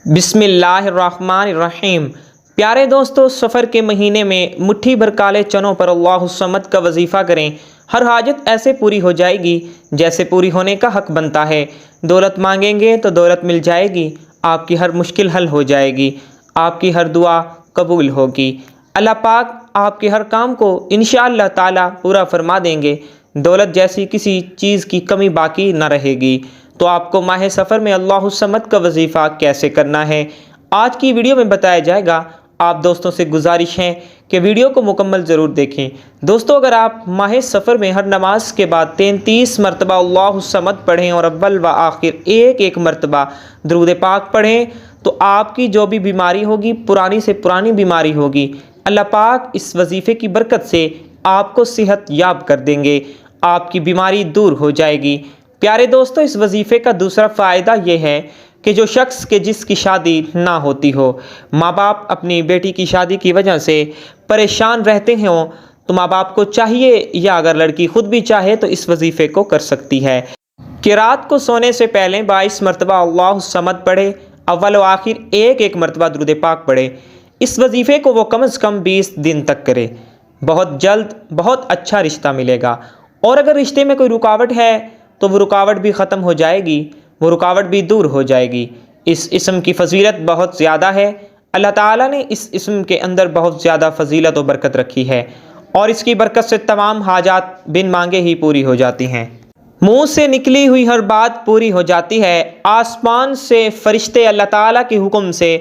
بسم اللہ الرحمن الرحیم۔ پیارے دوستو، سفر کے مہینے میں مٹھی بھر کالے چنوں پر اللہ الصمد کا وظیفہ کریں۔ ہر حاجت ایسے پوری ہو جائے گی جیسے پوری ہونے کا حق بنتا ہے۔ دولت مانگیں گے تو دولت مل جائے گی، آپ کی ہر مشکل حل ہو جائے گی، آپ کی ہر دعا قبول ہوگی۔ اللہ پاک آپ کے ہر کام کو انشاءاللہ تعالی پورا فرما دیں گے۔ دولت جیسی کسی چیز کی کمی باقی نہ رہے گی۔ تو آپ کو ماہ سفر میں اللہ الصمد کا وظیفہ کیسے کرنا ہے، آج کی ویڈیو میں بتایا جائے گا۔ آپ دوستوں سے گزارش ہے کہ ویڈیو کو مکمل ضرور دیکھیں۔ دوستو، اگر آپ ماہ سفر میں ہر نماز کے بعد 33 مرتبہ اللہ الصمد پڑھیں اور اول و آخر ایک مرتبہ درود پاک پڑھیں تو آپ کی جو بھی بیماری ہوگی، پرانی سے پرانی بیماری ہوگی، اللہ پاک اس وظیفے کی برکت سے آپ کو صحت یاب کر دیں گے، آپ کی بیماری دور ہو جائے گی۔ پیارے دوستو، اس وظیفے کا دوسرا فائدہ یہ ہے کہ جو شخص کے جس کی شادی نہ ہوتی ہو، ماں باپ اپنی بیٹی کی شادی کی وجہ سے پریشان رہتے ہوں، تو ماں باپ کو چاہیے، یا اگر لڑکی خود بھی چاہے تو اس وظیفے کو کر سکتی ہے کہ رات کو سونے سے پہلے 22 مرتبہ اللہ الصمد پڑھے، اول و آخر ایک مرتبہ درود پاک پڑھے۔ اس وظیفے کو وہ کم از کم 20 دن تک کرے، بہت جلد بہت اچھا رشتہ ملے گا۔ اور اگر رشتے میں کوئی رکاوٹ ہے تو وہ رکاوٹ بھی ختم ہو جائے گی، وہ رکاوٹ بھی دور ہو جائے گی۔ اس اسم کی فضیلت بہت زیادہ ہے، اللہ تعالیٰ نے اس اسم کے اندر بہت زیادہ فضیلت و برکت رکھی ہے، اور اس کی برکت سے تمام حاجات بن مانگے ہی پوری ہو جاتی ہیں، منہ سے نکلی ہوئی ہر بات پوری ہو جاتی ہے۔ آسمان سے فرشتے اللہ تعالیٰ کے حکم سے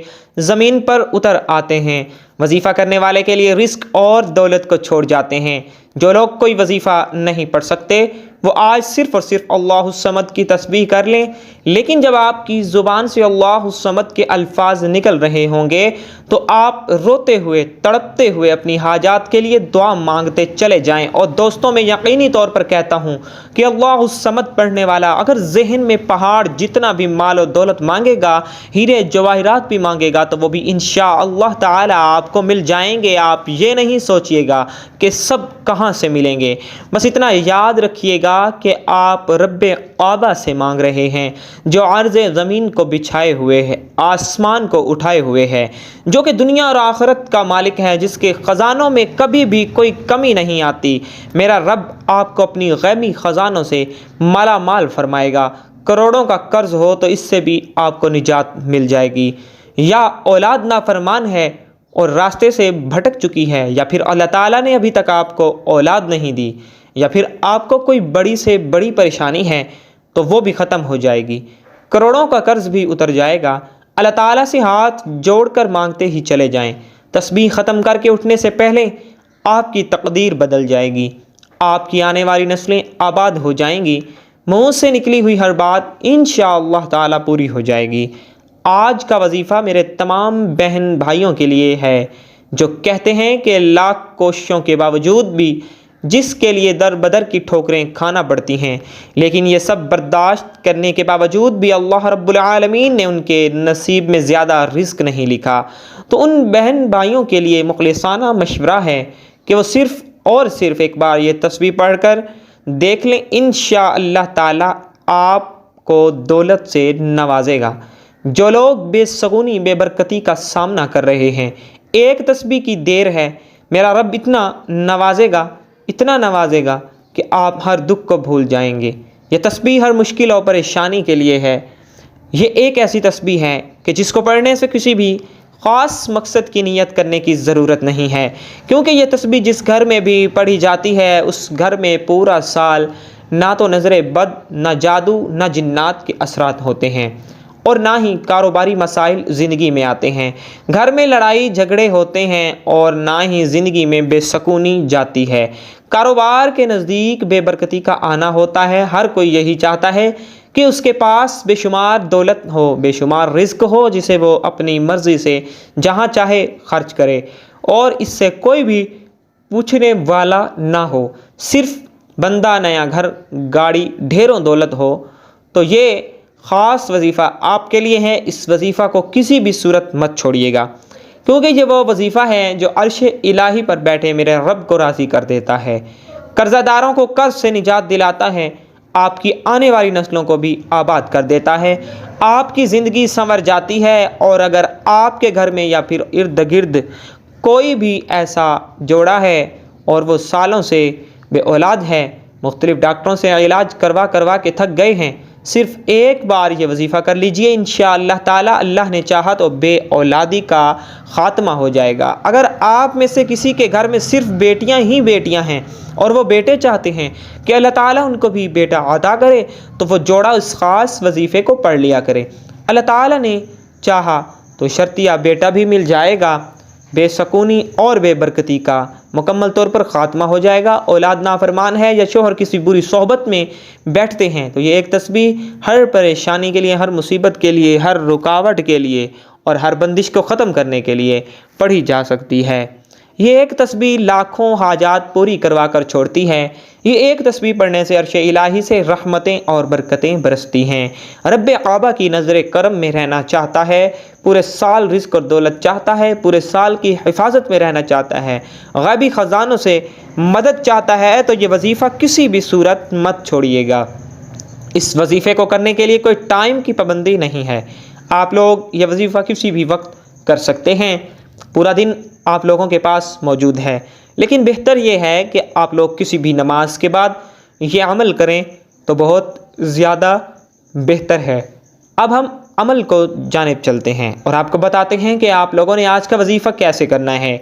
زمین پر اتر آتے ہیں، وظیفہ کرنے والے کے لیے رزق اور دولت کو چھوڑ جاتے ہیں۔ جو لوگ کوئی وظیفہ نہیں پڑھ سکتے وہ آج صرف اور صرف اللہ الصمد کی تسبیح کر لیں، لیکن جب آپ کی زبان سے اللہ الصمد کے الفاظ نکل رہے ہوں گے تو آپ روتے ہوئے تڑپتے ہوئے اپنی حاجات کے لیے دعا مانگتے چلے جائیں۔ اور دوستوں، میں یقینی طور پر کہتا ہوں کہ اللہ الصمد پڑھنے والا اگر ذہن میں پہاڑ جتنا بھی مال و دولت مانگے گا، ہیرے جواہرات بھی مانگے گا، تو وہ بھی انشاءاللہ تعالی آپ کو مل جائیں گے۔ آپ یہ نہیں سوچئے گا کہ سب کہاں سے ملیں گے، بس اتنا یاد رکھیے گا کہ آپ رب قعبہ سے مانگ رہے ہیں، جو عرض زمین کو بچھائے ہوئے ہے، آسمان کو اٹھائے ہوئے ہے، جو کہ دنیا اور آخرت کا مالک ہے، جس کے خزانوں میں کبھی بھی کوئی کمی نہیں آتی۔ میرا رب آپ کو اپنی غیبی خزانوں سے مالا مال فرمائے گا۔ کروڑوں کا قرض ہو تو اس سے بھی آپ کو نجات مل جائے گی، یا اولاد نافرمان ہے اور راستے سے بھٹک چکی ہے، یا پھر اللہ تعالیٰ نے ابھی تک آپ کو اولاد نہیں دی، یا پھر آپ کو کوئی بڑی سے بڑی پریشانی ہے تو وہ بھی ختم ہو جائے گی، کروڑوں کا قرض بھی اتر جائے گا۔ اللہ تعالیٰ سے ہاتھ جوڑ کر مانگتے ہی چلے جائیں۔ تسبیح ختم کر کے اٹھنے سے پہلے آپ کی تقدیر بدل جائے گی، آپ کی آنے والی نسلیں آباد ہو جائیں گی، منہ سے نکلی ہوئی ہر بات انشاءاللہ تعالیٰ پوری ہو جائے گی۔ آج کا وظیفہ میرے تمام بہن بھائیوں کے لیے ہے جو کہتے ہیں کہ لاکھ کوششوں کے باوجود بھی جس کے لیے در بدر کی ٹھوکریں کھانا پڑتی ہیں، لیکن یہ سب برداشت کرنے کے باوجود بھی اللہ رب العالمین نے ان کے نصیب میں زیادہ رزق نہیں لکھا۔ تو ان بہن بھائیوں کے لیے مخلصانہ مشورہ ہے کہ وہ صرف اور صرف ایک بار یہ تسبیح پڑھ کر دیکھ لیں، انشاءاللہ تعالی آپ کو دولت سے نوازے گا۔ جو لوگ بے سکونی بے برکتی کا سامنا کر رہے ہیں، ایک تسبیح کی دیر ہے، میرا رب اتنا نوازے گا، اتنا نوازے گا کہ آپ ہر دکھ کو بھول جائیں گے۔ یہ تسبیح ہر مشکل اور پریشانی کے لیے ہے۔ یہ ایک ایسی تسبیح ہے کہ جس کو پڑھنے سے کسی بھی خاص مقصد کی نیت کرنے کی ضرورت نہیں ہے، کیونکہ یہ تسبیح جس گھر میں بھی پڑھی جاتی ہے اس گھر میں پورا سال نہ تو نظر بد، نہ جادو، نہ جنات کے اثرات ہوتے ہیں، اور نہ ہی کاروباری مسائل زندگی میں آتے ہیں، گھر میں لڑائی جھگڑے ہوتے ہیں، اور نہ ہی زندگی میں بے سکونی جاتی ہے۔ کاروبار کے نزدیک بے برکتی کا آنا ہوتا ہے۔ ہر کوئی یہی چاہتا ہے کہ اس کے پاس بے شمار دولت ہو، بے شمار رزق ہو، جسے وہ اپنی مرضی سے جہاں چاہے خرچ کرے، اور اس سے کوئی بھی پوچھنے والا نہ ہو، صرف بندہ نیا گھر گاڑی ڈھیروں دولت ہو۔ تو یہ خاص وظیفہ آپ کے لیے ہے۔ اس وظیفہ کو کسی بھی صورت مت چھوڑیے گا، کیونکہ یہ وہ وظیفہ ہے جو عرش الہی پر بیٹھے میرے رب کو راضی کر دیتا ہے، قرضہ داروں کو قرض سے نجات دلاتا ہے، آپ کی آنے والی نسلوں کو بھی آباد کر دیتا ہے، آپ کی زندگی سنور جاتی ہے۔ اور اگر آپ کے گھر میں یا پھر ارد گرد کوئی بھی ایسا جوڑا ہے اور وہ سالوں سے بے اولاد ہے، مختلف ڈاکٹروں سے علاج کروا کے تھک گئے ہیں، صرف ایک بار یہ وظیفہ کر لیجئے، انشاءاللہ تعالی اللہ نے چاہا تو بے اولادی کا خاتمہ ہو جائے گا۔ اگر آپ میں سے کسی کے گھر میں صرف بیٹیاں ہی بیٹیاں ہیں اور وہ بیٹے چاہتے ہیں کہ اللہ تعالیٰ ان کو بھی بیٹا عطا کرے، تو وہ جوڑا اس خاص وظیفے کو پڑھ لیا کرے۔ اللہ تعالیٰ نے چاہا تو شرطیہ بیٹا بھی مل جائے گا، بے سکونی اور بے برکتی کا مکمل طور پر خاتمہ ہو جائے گا۔ اولاد نافرمان ہے یا شوہر کسی بری صحبت میں بیٹھتے ہیں تو یہ ایک تسبیح ہر پریشانی کے لیے، ہر مصیبت کے لیے، ہر رکاوٹ کے لیے اور ہر بندش کو ختم کرنے کے لیے پڑھی جا سکتی ہے۔ یہ ایک تسبیح لاکھوں حاجات پوری کروا کر چھوڑتی ہے۔ یہ ایک تسبیح پڑھنے سے عرش الہی سے رحمتیں اور برکتیں برستی ہیں۔ رب کعبہ کی نظر کرم میں رہنا چاہتا ہے، پورے سال رزق اور دولت چاہتا ہے، پورے سال کی حفاظت میں رہنا چاہتا ہے، غیبی خزانوں سے مدد چاہتا ہے، تو یہ وظیفہ کسی بھی صورت مت چھوڑیے گا۔ اس وظیفے کو کرنے کے لیے کوئی ٹائم کی پابندی نہیں ہے، آپ لوگ یہ وظیفہ کسی بھی وقت کر سکتے ہیں، پورا دن آپ لوگوں کے پاس موجود ہے۔ لیکن بہتر یہ ہے کہ آپ لوگ کسی بھی نماز کے بعد یہ عمل کریں تو بہت زیادہ بہتر ہے۔ اب ہم عمل کو جانب چلتے ہیں اور آپ کو بتاتے ہیں کہ آپ لوگوں نے آج کا وظیفہ کیسے کرنا ہے۔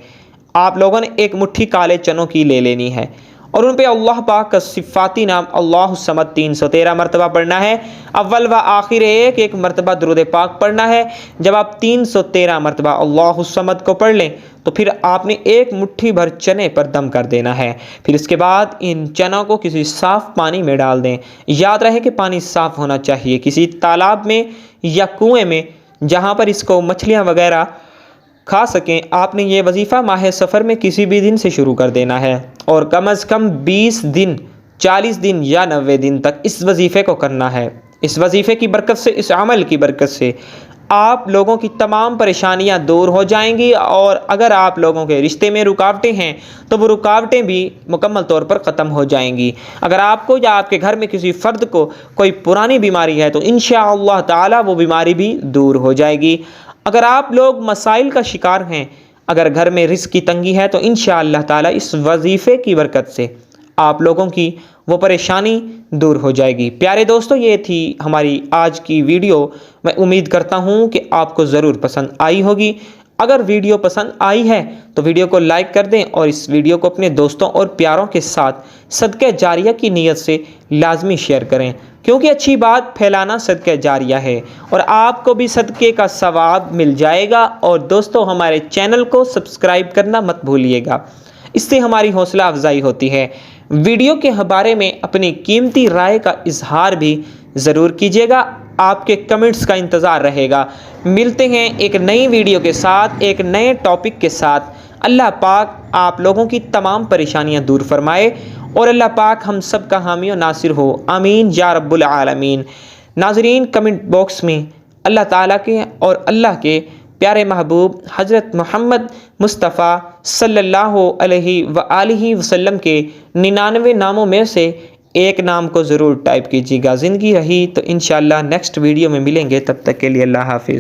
آپ لوگوں نے ایک مٹھی کالے چنوں کی لے لینی ہے اور ان پہ اللہ پاک کا صفاتی نام اللہ الصمد 313 مرتبہ پڑھنا ہے۔ اول و آخر ایک مرتبہ درود پاک پڑھنا ہے۔ جب آپ 313 مرتبہ اللہ الصمد کو پڑھ لیں تو پھر آپ نے ایک مٹھی بھر چنے پر دم کر دینا ہے۔ پھر اس کے بعد ان چنوں کو کسی صاف پانی میں ڈال دیں، یاد رہے کہ پانی صاف ہونا چاہیے، کسی تالاب میں یا کنویں میں جہاں پر اس کو مچھلیاں وغیرہ کھا سکیں۔ آپ نے یہ وظیفہ ماہ سفر میں کسی بھی دن سے شروع کر دینا ہے اور کم از کم 20 دن، 40 دن یا 90 دن تک اس وظیفے کو کرنا ہے۔ اس وظیفے کی برکت سے، اس عمل کی برکت سے آپ لوگوں کی تمام پریشانیاں دور ہو جائیں گی، اور اگر آپ لوگوں کے رشتے میں رکاوٹیں ہیں تو وہ رکاوٹیں بھی مکمل طور پر ختم ہو جائیں گی۔ اگر آپ کو یا آپ کے گھر میں کسی فرد کو کوئی پرانی بیماری ہے تو انشاءاللہ تعالی وہ بیماری بھی دور ہو جائے گی۔ اگر آپ لوگ مسائل کا شکار ہیں، اگر گھر میں رزق کی تنگی ہے تو انشاءاللہ تعالی اس وظیفے کی برکت سے آپ لوگوں کی وہ پریشانی دور ہو جائے گی۔ پیارے دوستو، یہ تھی ہماری آج کی ویڈیو۔ میں امید کرتا ہوں کہ آپ کو ضرور پسند آئی ہوگی۔ اگر ویڈیو پسند آئی ہے تو ویڈیو کو لائک کر دیں اور اس ویڈیو کو اپنے دوستوں اور پیاروں کے ساتھ صدقہ جاریہ کی نیت سے لازمی شیئر کریں، کیونکہ اچھی بات پھیلانا صدقہ جاریہ ہے اور آپ کو بھی صدقے کا ثواب مل جائے گا۔ اور دوستو، ہمارے چینل کو سبسکرائب کرنا مت بھولیے گا، اس سے ہماری حوصلہ افزائی ہوتی ہے۔ ویڈیو کے بارے میں اپنی قیمتی رائے کا اظہار بھی ضرور کیجیے گا، آپ کے کمنٹس کا انتظار رہے گا۔ ملتے ہیں ایک نئی ویڈیو کے ساتھ، ایک نئے ٹاپک کے ساتھ۔ اللہ پاک آپ لوگوں کی تمام پریشانیاں دور فرمائے اور اللہ پاک ہم سب کا حامی و ناصر ہو، آمین یا رب العالمین۔ ناظرین، کمنٹ باکس میں اللہ تعالیٰ کے اور اللہ کے پیارے محبوب حضرت محمد مصطفیٰ صلی اللہ علیہ وآلہ وسلم کے 99 ناموں میں سے ایک نام کو ضرور ٹائپ کیجیے گا۔ زندگی رہی تو انشاءاللہ نیکسٹ ویڈیو میں ملیں گے، تب تک کے لیے اللہ حافظ۔